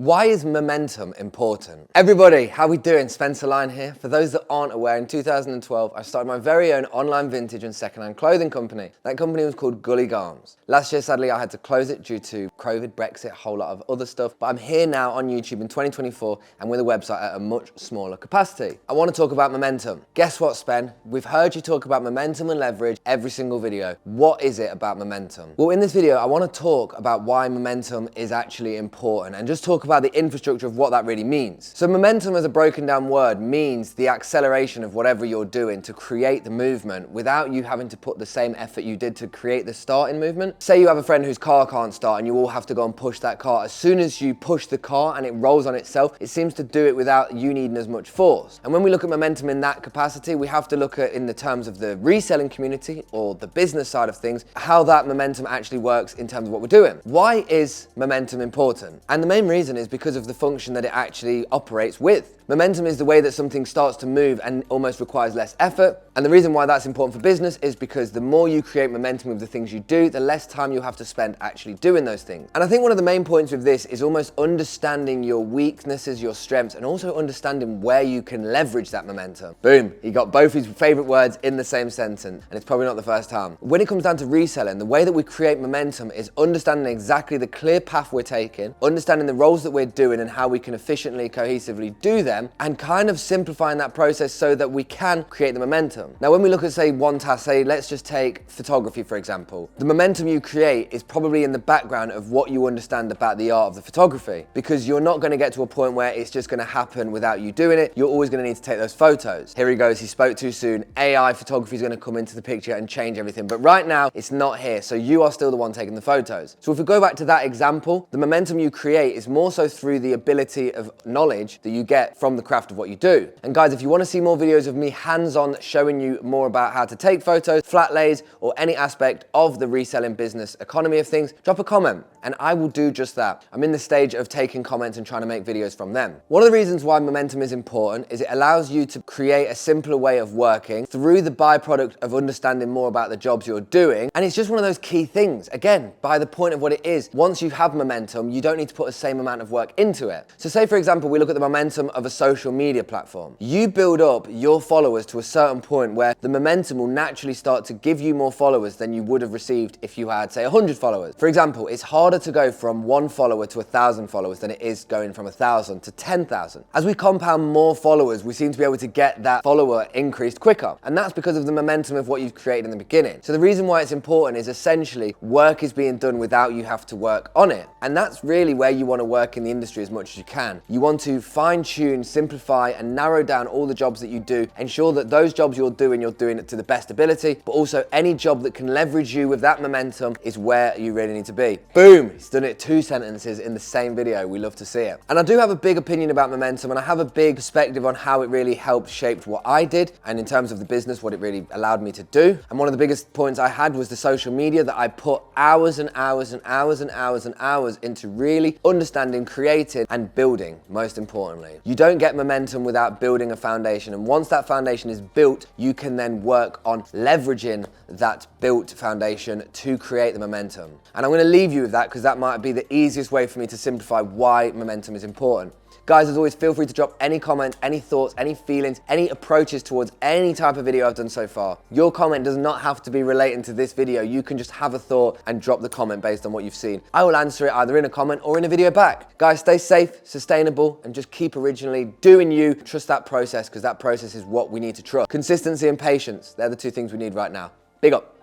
Why is momentum important? Everybody, how we doing? Spencer Line here. For those that aren't aware, in 2012, I started my very own online vintage and secondhand clothing company. That company was called Gully Garms. Last year, sadly, I had to close it due to COVID, Brexit, a whole lot of other stuff. But I'm here now on YouTube in 2024 and with a website at a much smaller capacity. I want to talk about momentum. Guess what, Spen? We've heard you talk about momentum and leverage every single video. What is it about momentum? Well, in this video, I want to talk about why momentum is actually important and just talk about the infrastructure of what that really means. So momentum as a broken down word means the acceleration of whatever you're doing to create the movement without you having to put the same effort you did to create the starting movement. Say you have a friend whose car can't start and you all have to go and push that car. As soon as you push the car and it rolls on itself, it seems to do it without you needing as much force. And when we look at momentum in that capacity, we have to look at, in the terms of the reselling community or the business side of things, how that momentum actually works in terms of what we're doing. Why is momentum important? And the main reason is because of the function that it actually operates with. Momentum is the way that something starts to move and almost requires less effort. And the reason why that's important for business is because the more you create momentum with the things you do, the less time you have to spend actually doing those things. And I think one of the main points with this is almost understanding your weaknesses, your strengths, and also understanding where you can leverage that momentum. Boom, he got both his favorite words in the same sentence, and it's probably not the first time. When it comes down to reselling, the way that we create momentum is understanding exactly the clear path we're taking, understanding the roles that we're doing and how we can efficiently, cohesively do them, and kind of simplifying that process so that we can create the momentum. Now, when we look at, say, one task, say, let's just take photography, for example. The momentum you create is probably in the background of what you understand about the art of the photography, because you're not going to get to a point where it's just going to happen without you doing it. You're always going to need to take those photos. Here he goes, he spoke too soon. AI photography is going to come into the picture and change everything. But right now, it's not here. So you are still the one taking the photos. So if we go back to that example, the momentum you create is more so through the ability of knowledge that you get from the craft of what you do. And guys, if you want to see more videos of me hands-on showing you more about how to take photos, flat lays, or any aspect of the reselling business economy of things, drop a comment and I will do just that. I'm in the stage of taking comments and trying to make videos from them. One of the reasons why momentum is important is it allows you to create a simpler way of working through the byproduct of understanding more about the jobs you're doing. And it's just one of those key things. Again, by the point of what it is, once you have momentum, you don't need to put the same amount of work into it. So say, for example, we look at the momentum of a social media platform. You build up your followers to a certain point where the momentum will naturally start to give you more followers than you would have received if you had, say, 100 followers. For example, it's harder to go from 1 follower to 1,000 followers than it is going from 1,000 to 10,000. As we compound more followers, we seem to be able to get that follower increased quicker. And that's because of the momentum of what you've created in the beginning. So the reason why it's important is essentially work is being done without you have to work on it. And that's really where you want to work in the industry as much as you can. You want to fine tune, simplify, and narrow down all the jobs that you do. Ensure that those jobs you're doing it to the best ability, but also any job that can leverage you with that momentum is where you really need to be. Boom, he's done it 2 sentences in the same video. We love to see it. And I do have a big opinion about momentum, and I have a big perspective on how it really helped shape what I did, and in terms of the business, what it really allowed me to do. And one of the biggest points I had was the social media that I put hours and hours and hours and hours and hours into really understanding, creating, and building, most importantly. You don't get momentum without building a foundation, and once that foundation is built, you can then work on leveraging that built foundation to create the momentum. And I'm going to leave you with that because that might be the easiest way for me to simplify why momentum is important. Guys, as always, feel free to drop any comments, any thoughts, any feelings, any approaches towards any type of video I've done so far. Your comment does not have to be relating to this video. You can just have a thought and drop the comment based on what you've seen. I will answer it either in a comment or in a video back. Guys, stay safe, sustainable, and just keep originally doing you. Trust that process, because that process is what we need to trust. Consistency and patience, they're the 2 things we need right now. Big up.